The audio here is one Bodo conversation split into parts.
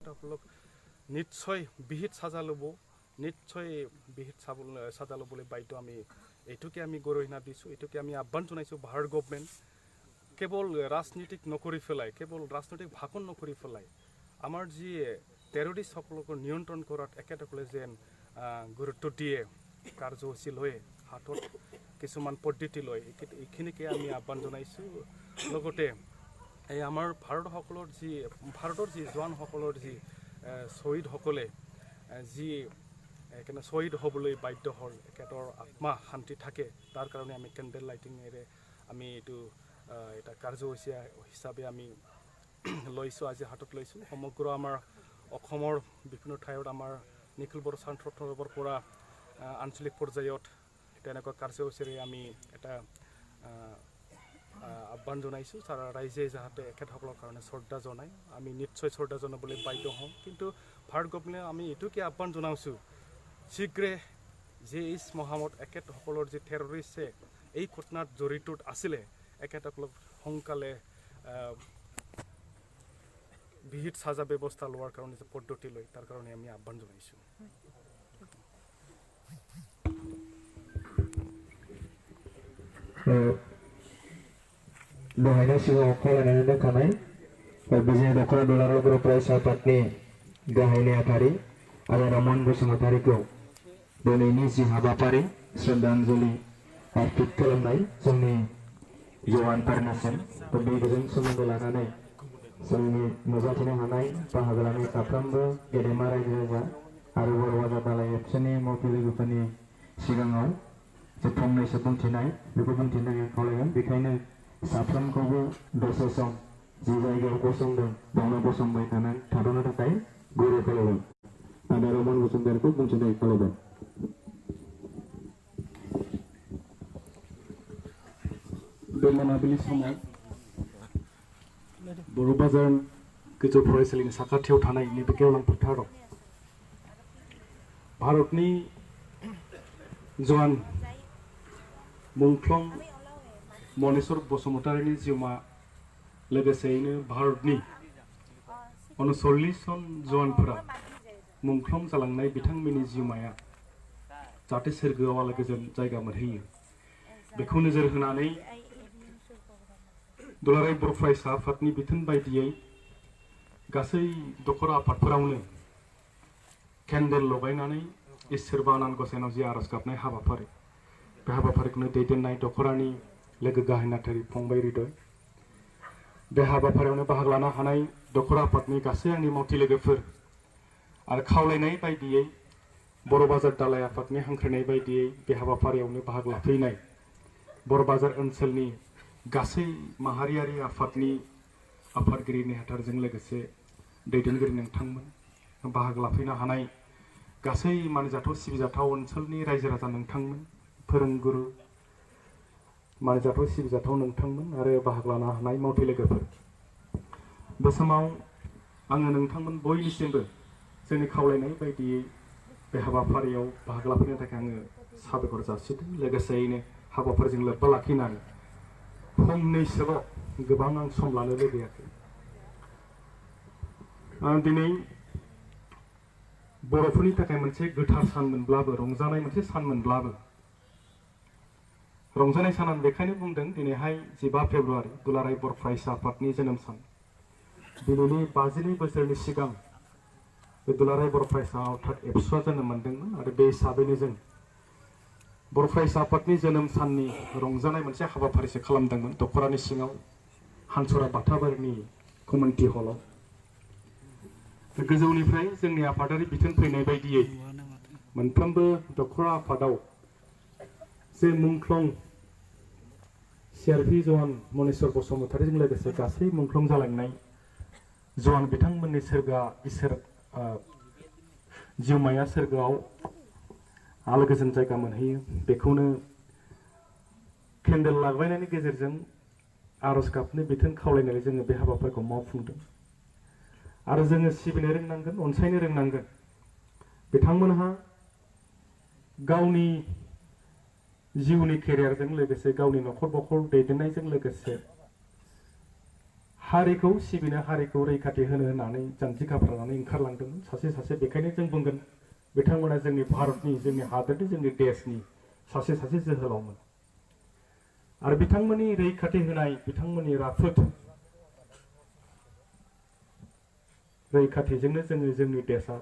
সকলক নিশ্চয় বিহিত সাজা ল'ব নিশ্চয় বিহিত সাজা ল'বলৈ বাধ্য আমি এইটোকে আমি গৰিহণা দিছোঁ এইটোকে আমি আহ্বান জনাইছোঁ ভাৰত গভৰ্ণমেণ্ট কেৱল ৰাজনীতিক নকৰি পেলাই কেৱল ৰাজনৈতিক ভাষণ নকৰি পেলাই আমাৰ যি টেৰৰিষ্টসকলক নিয়ন্ত্ৰণ কৰাত একেসকলে যেন গুৰুত্ব দিয়ে কাৰ্যসূচী লৈ হাতত কিছুমান পদ্ধতি লৈ এইখিনিকে আমি আহ্বান জনাইছোঁ লগতে এই আমাৰ ভাৰতৰ যি জোৱানসকলৰ যি শ্বহীদসকলে যি শ্বহীদ হ'বলৈ বাধ্য হ'ল এখেতৰ আত্মা শান্তি থাকে তাৰ কাৰণে আমি কেণ্ডেল লাইটিঙেৰে আমি এইটো এটা কাৰ্যসূচী হিচাপে আমি লৈছোঁ আজি হাতত লৈছোঁ সমগ্ৰ আমাৰ অসমৰ বিভিন্ন ঠাইত আমাৰ নিখিল বড়ো ছাত্ৰৰ পৰা আঞ্চলিক পৰ্যায়ত তেনেকুৱা কাৰ্যসূচীৰে আমি এটা আহ্বান জনাইছোঁ ৰাইজে যাতে এখেতসকলৰ কাৰণে শ্ৰদ্ধা জনায় আমি নিশ্চয় শ্ৰদ্ধা জনাবলৈ বাধ্য হওঁ কিন্তু ভাৰত গভৰ্ণমেণ্টে আমি এইটোকে আহ্বান জনাইছোঁ শীঘ্ৰে যে এই মহামত এখেতসকলৰ যি টেৰৰিষ্টে এই ঘটনাত জড়িত আছিলে এখেতসকলক সোনকালে বিহিত সাজা ব্যৱস্থা লোৱাৰ কাৰণে যে পদ্ধতি লৈ তাৰ কাৰণে আমি আহ্বান জনাইছোঁ दहायनो सिगाङाव खावलायनानै दोनखानाय बिजनि दख'रा दुलाराय बर' फरायसा आफादनि गाहाय नेहाथारि रमन बसुमतारीखौ दिनैनि जि हाबाफारि श्रद्धांजलि अर्पित खालामनाय जोंनि जवानफोरनिसिम बेजों सोमोन्दो लानानै जोंनि नुजाथिनो हानाय बाहागो लानाय साफ्रोमबो गेदेमा रायजो राजा आरो बर' बाजार दालाय एबसुनि मावथि लोगोफोरनि सिगाङाव जे फंनैसो बुंथिनाय बेखौ बुंथिनो थाखाय खावलायगोन बेखायनो साफ्रोमखौबो दसे सम जि जायगायाव गसंदों बेयावनो गसंबाय थाथ'नो थाखाय गुरै खावलायगोन आदा रमन बसुमतारीखौ बुंथिनो थाखाय खावलायगोन बे मोनाबिलि समाव बर' बाजार गोजौ फरायसालिनि साखाथियाव थानाय नैबे गेवलां फोथाराव भारतनि जवान मुंख्लं मनेश्वर बसुमतारीनि जिउमा लोगोसेयैनो भारतनि 39 जन जवानफोरा मुंख्लं जालांनाय बिथांमोननि जिउमाया जाहाथे सोरगोआव आलो गोजोन जायगा मोनहैयो बेखौ नोजोर होनानै दुलाराय बर' फरायसा आफादनि बिथोन बायदियै गासै दख'रा आफादफोरावनो केन्डेल लगायनानै इसोर बानान गसाइनाव जि आरज गाबनाय हाबाफारि बे हाबाफारिखौनो दैदेननाय दख'रानि लोगो गाहाय नेहाथारि फंबाय हृदय बे हाबाफारियावनो बाहागो लानो हानाय दख'रा आफादनि गासै आंनि मावथि लोगोफोर आरो खावलायनाय बायदियै बर' बाजार दालाय आफादनि हांख्रायनाय बायदियै बे हाबाफारियावनो बाहागो लाफैनाय बर' बाजार ओनसोलनि गासै माहारियारि आफादनि आफादगिरि नेहाथारजों लोगोसे दैदेनगिरि नोंथांमोन बाहागो लाफैनो हानाय गासै मानिजाथाव सिबिजाथाव ओनसोलनि रायजो राजा नोंथांमोन फोरोंगुरु मानिजाथाव सिबिजाथाव नोंथांमोन आरो बाहागो लानो हानाय मावथि लोगोफोर बे समाव आङो नोंथांमोन बयनिसिमबो जोंनि खावलायनाय बायदियै बे हाबाफारियाव बाहागो लाफैनो थाखाय आङो साबायखर जासिदों लोगोसेयैनो हाबाफारिजों लोब्बा लाखिनानै फंनैसोल' गोबां आं सम लानो लुबैयाखै दिनै बर'फोरनि थाखाय मोनसे गोथार सान मोनब्लाबो रंजानाय मोनसे सान मोनब्लाबो रंजानाय सानान बेखायनो बुंदों दिनैहाय 15 फेब्रुवारि दुलाराय बर' फरायसा आफादनि जोनोम सान दिनैनि 52 बोसोरनि सिगां बे दुलाराय बर' फरायसा आफाद एबसुआ जोनोम मोनदोंमोन आरो बे हिसाबैनो जों बर' फरायसा आफादनि जोनोम साननि रंजानाय मोनसे हाबाफारिसो खालामदोंमोन दख'रानि सिङाव हानसरा बाथाबारिनि कमिउनिटि हलाव गोजौनिफ्राय जोंनि आफादारि बिथोन फैनाय बायदियै मोनफ्रोमबो दख'रा आफादाव जे मुंख्लं CRPF जवान मनेश्वर बसुमतारीजों लोगोसे गासै मुंख्लं जालांनाय जवान बिथांमोननि सोरगोआ इसोर जिउमाया सोरगोआव आलो गोजोन जायगा मोनहैयो बेखौनो केन्डेल लागायनायनि गेजेरजों आरज गाबनो बिथोन खावलायनानै जोङो बे हाबाफारिखौ मावफुंदों आरो जोङो सिबिनो रोंनांगोन अनसायनो रोंनांगोन बिथांमोनहा गावनि जिउनि केरियारजों लोगोसे गावनि न'खर दैदेननायजों लोगोसे हारिखौ सिबिनो हारिखौ रैखाथि होनो होननानै जानजिखाफ्रानानै ओंखारलांदोंमोन सासे सासे। बेखायनो जों बुंगोन बिथांमोना जोंनि भारतनि, जोंनि हादोरनि, जोंनि देशनि सासे सासे जोहोलावमोन। आरो बिथांमोननि रैखाथि होनाय, बिथांमोननि राफोद रैखाथिजोंनो जोङो, जोंनि देशा,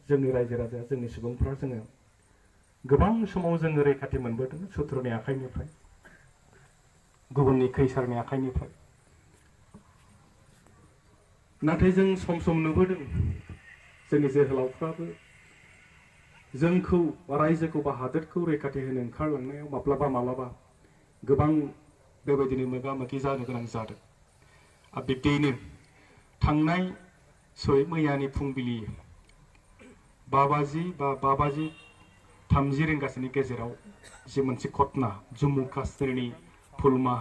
जोंनि रायजो राजा, जोंनि सुबुंफ्रा जोङो गोबां समाव जोङो रैखाथि मोनबोदों सुथुरनि आखाइनिफ्राय, गुबुननि खैसारनि आखाइनिफ्राय। नाथाय जों सम सम नुबोदों जोंनि जोहोलावफ्राबो जोंखौ, रायजोखौ बा हादोरखौ रैखाथि होनो ओंखारलांनायाव माब्लाबा माब्लाबा गोबां बेबायदिनो मोगा मोगि जानो गोनां जादों। आरो बिब्दियैनो थांनाय मैयानि फुंबिलि 5:30 रिंगासोनि गेजेराव जे मोनसे घटना जम्मु काश्मीरनि पुलवामा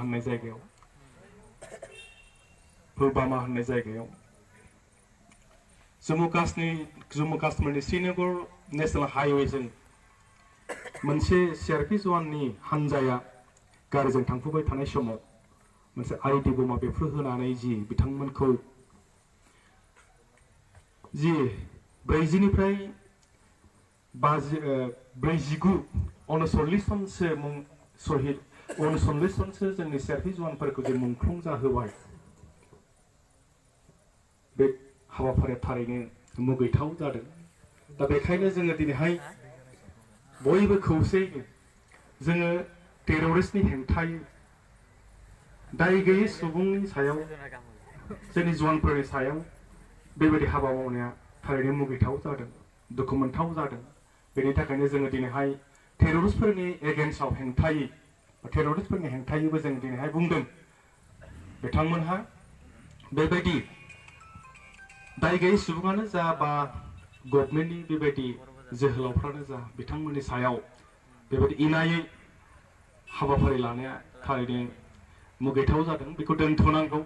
होननाय जायगायाव जम्मु काश्मीरनि श्रीनगर नेशनेल हाइवेजों मोनसे CRPF जवाननि हानजाया गारिजों थांफुबाय थानाय समाव मोनसे आइडि बमा बेफ्रुहोनानै जि बिथांमोनखौ 40निफ्राय 49 जनसो जोंनि CRPF जवानफोरखौ जे मुंख्लं जाहोबाय, बे हाबाफारिया थारैनो मुगैथाव जादों। दा बेखायनो जोङो दिनैहाय बयबो खौसेयैनो जोङो टेररिस्टनि हेंथायै, दाय गैयै सुबुंनि सायाव, जोंनि जवानफोरनि सायाव बेबायदि हाबा मावनाया थारैनो मुगैथाव जादों, दुखु मोनथाव जादों। बेनि थाखायनो जोङो दिनैहाय टेररिस्टफोरनि एगेन्स्टआव हेंथायै, टेररिस्टफोरनि हेंथायैबो जों दिनैहाय बुंदों बिथांमोनहा बेबायदि दाय गैयै सुबुङानो जा बा गभर्नमेन्टनि बेबायदि जोहोलावफ्रानो जा बिथांमोननि सायाव बेबायदि इनायै हाबाफारि लानाया थारैनो मुगैथाव जादों। बेखौ दोनथ'नांगौ।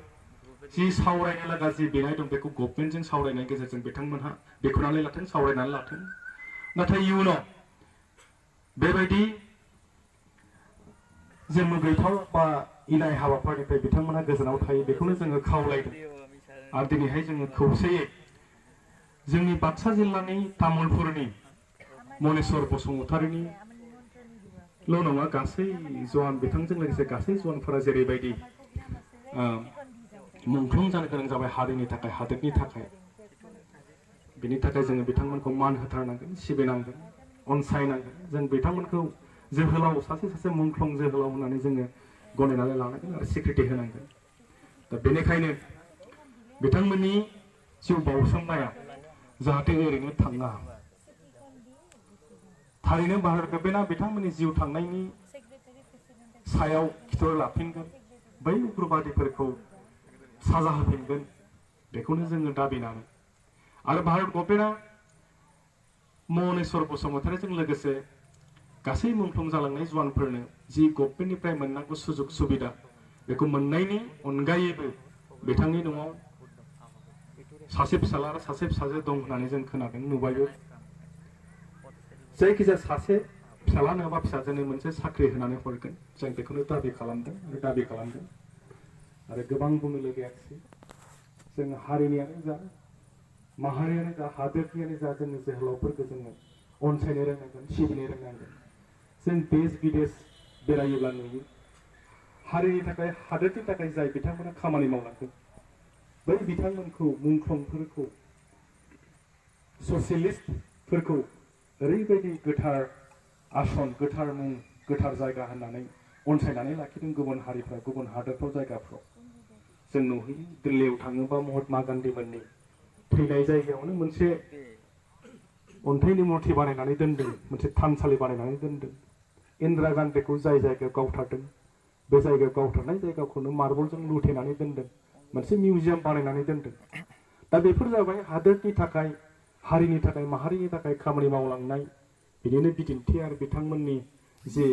जि सावरायनो लागा जि बिनाय दं बेखौ गभर्नमेन्टजों सावरायनायनि गेजेरजों बिथांमोनहा बेखेवनानै लाथों, सावरायनानै लाथों। नाथाय इयुनाव बेबायदि जे मुगैथाव बा इनाय हाबाफारिनिफ्राय बिथांमोनहा गोजानाव थायो बेखौनो जोङो खावलायदों। आरो दिनैहाय जोङो खौसेयै जोंनि बाक्सा जिल्लानि तामुलपुरनि मनेस्वर बसुमतारीनिल' नङा, गासै जवान, बिथांजों लोगोसे गासै जवानफोरा जेरैबायदि मुंख्लं जानो गोनां जाबाय हारिनि थाखाय, हादोरनि थाखाय, बिनि थाखाय जोङो बिथांमोनखौ मान होथारनांगोन, सिबिनांगोन, अनसायनांगोन। जों बिथांमोनखौ जोहोलाव, सासे सासे मुंख्लं जोहोलाव होननानै जोङो गनायनानै लानांगोन आरो स्वीकृति होनांगोन। दा बेनिखायनो बिथांमोननि जिउ बाउसोमनाया जाहाथे ओरैनो थाङा। थारैनो भारत गभर्नमेन्टआ बिथांमोननि जिउ थांनायनि सायाव खिथु लाफिनगोन, बै उग्रबादिफोरखौ साजा होफिनगोन, बेखौनो जोङो दाबिनानै। आरो भारत गभर्नमेन्टआ मनेस्वर बसुमतारीजों लोगोसे गासै मुंख्लं जालांनाय जवानफोरनो जि गभर्नमेन्टनिफ्राय मोननांगौ सुजुग सुबिदा बेखौ मोननायनि अनगायैबो बिथांनि न'आव सासे फिसाला आरो सासे फिसाजो दं होननानै जों खोनादों, नुबायबो। जायखिजाया सासे फिसाला नङाबा फिसाजोनो मोनसे साख्रि होनानै हरगोन, जों बेखौनो दाबि खालामदों आरो गोबां बुंनो लुगैयाखिसै। जों हारिनियानो जा, माहारियानो जा, हादोरनियानो जा, जोंनि जोहोलावफोरखौ जोङो अनसायनो रोंनांगोन, सिबिनो रोंनांगोन। जों देश बिदेश बेरायोब्ला नुयो हारिनि थाखाय, हादोरनि थाखाय जाय बिथांमोना खामानि मावलांदों बै बिथांमोनखौ, मुंख्लंफोरखौ, ससियलिस्टफोरखौ ओरैबायदि गोथार आसन, गोथार मुं, गोथार जायगा होननानै अनसायनानै लाखिदों गुबुन हारिफ्रा, गुबुन हादोरफ्राव, जायगाफ्राव। जों नुहैयो दिल्लीयाव थाङोबा महात्मा गान्धीमोननि थैनाय जायगायावनो मोनसे अन्थाइनि मुर्ति बानायनानै दोनदों, मोनसे थानसालि बानायनानै दोनदों। इन्दिरा गान्धीखौ जाय जायगायाव गावथारदों बे जायगायाव, गावथारनाय जायगाखौनो मार्बलजों लुथेनानै दोनदों, मोनसे मिउजियाम बानायनानै दोनदों। दा बेफोर जाबाय हादोरनि थाखाय, हारिनि थाखाय, माहारिनि थाखाय खामानि मावलांनाय बिदिनो बिदिन्थि। आरो बिथांमोननि जे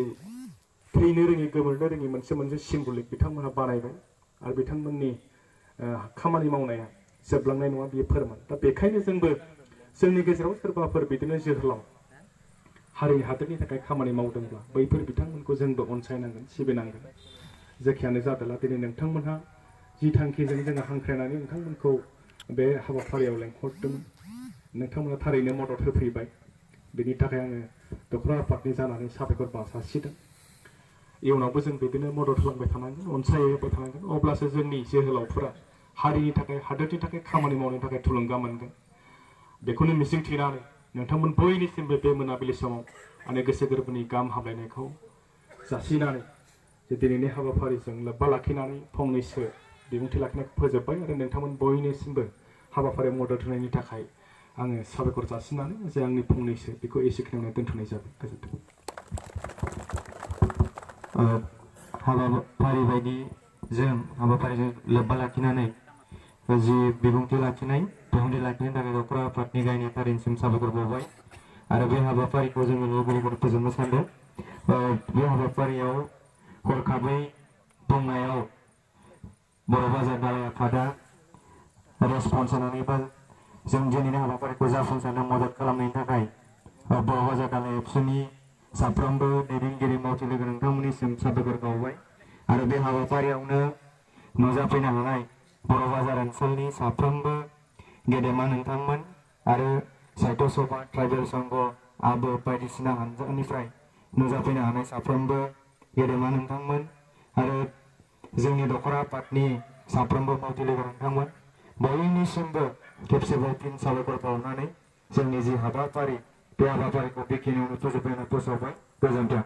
थैनो रोङि, गोमोरनो रोङि मोनसे मोनसे सिम्बलिक बिथांमोनहा बानायबाय। आरो बिथांमोननि खामानि मावनाया जोबलांनाय नङा, बेयो फोरमान। दा बेखायनो जोंबो जोंनि गेजेराव सोरबाफोर बिदिनो जोहोलाव हारि हादोरनि थाखाय खामानि मावदोंब्ला बैफोर बिथांमोनखौ जोंबो अनसायनांगोन, सिबिनांगोन। जेखियानो जादोला दिनै नोंथांमोनहा जि थांखिजों जोङो हांख्रायनानै नोंथांमोनखौ बे हाबाफारियाव लेंहरदोंमोन नोंथांमोना थारैनो मदद होफैबाय बेनि थाखाय आङो दखरा आफादनि जानानै साबायखर जासिदों इयुनावबो जों बिदिनो मदद होलांबाय थानांगोन अनसायबाय थानांगोन अब्लासो जोंनि जोहोलावफोरा हारिनि थाखाय हादोरनि थाखाय खामानि मावनो थाखाय थुलुंगा मोनगोन बेखौनो मिजिंथिनानै नोंथांमोन बयनिसिमबो बे मोनाबिलि समाव आंनि गोसो गोरबोनि गाहाम हामलायनायखौ जासिनानै जे दिनैनि हाबाफारिजों लोब्बा लाखिनानै फंनैसो बिबुंथि लाखिनायखौ फोजोबबाय आरो नोंथांमोन बयनिसिमबो हाबाफारियाव मदद होनायनि थाखाय आङो साबायखर जासिनानै जे आंनि फंनैसो बेखौ एसेखिनियावनो दोनथ'नाय जाबाय गोजोन्थों हाबाफारिजों लोब्बा लाखिनानै जि बिबुंथि लाखिनायनि थाखाय दखरा आफादनि गाहाय नेहाथारिनिसिम साबायखर बावबाय आरो बे हाबाफारिखौ जोङो लोगोफोर फोजोबनो सानदों बे हाबाफारियाव हरखाबै बुंनायाव बर' बाजार दालाय आफादा रेसपन्स होनानै बा जों दिनैनि हाबाफारिखौ जाफुंसारनो मदद खालामनायनि थाखाय बर' बाजार दालाय एबसुनि साफ्रोमबो दैदेनगिरि मावथि लोगो नोंथांमोननिसिम साबायखर बावबाय आरो बे हाबाफारियावनो नुजाफैनो हानाय बर' बाजार ओनसोलनि साफ्रोमबो गेदेमा नोंथांमोन आरो साहित्य सभा ट्राइबेल संघ आबो बायदिसिना हानजानिफ्राय नुजाफैनो हानाय साफ्रोमबो गेदेमा नोंथांमोन आरो जोंनि दखरा आफादनि साफ्रोमबो मावथि लोगो नोंथांमोन बयनिसिमबो खेबसेबाव फिन साबायखर बावनानै जोंनि जि हाबाफारि बे हाबाफारिखौ बेखिनियावनो फोजोबबाय गोजोन्थों।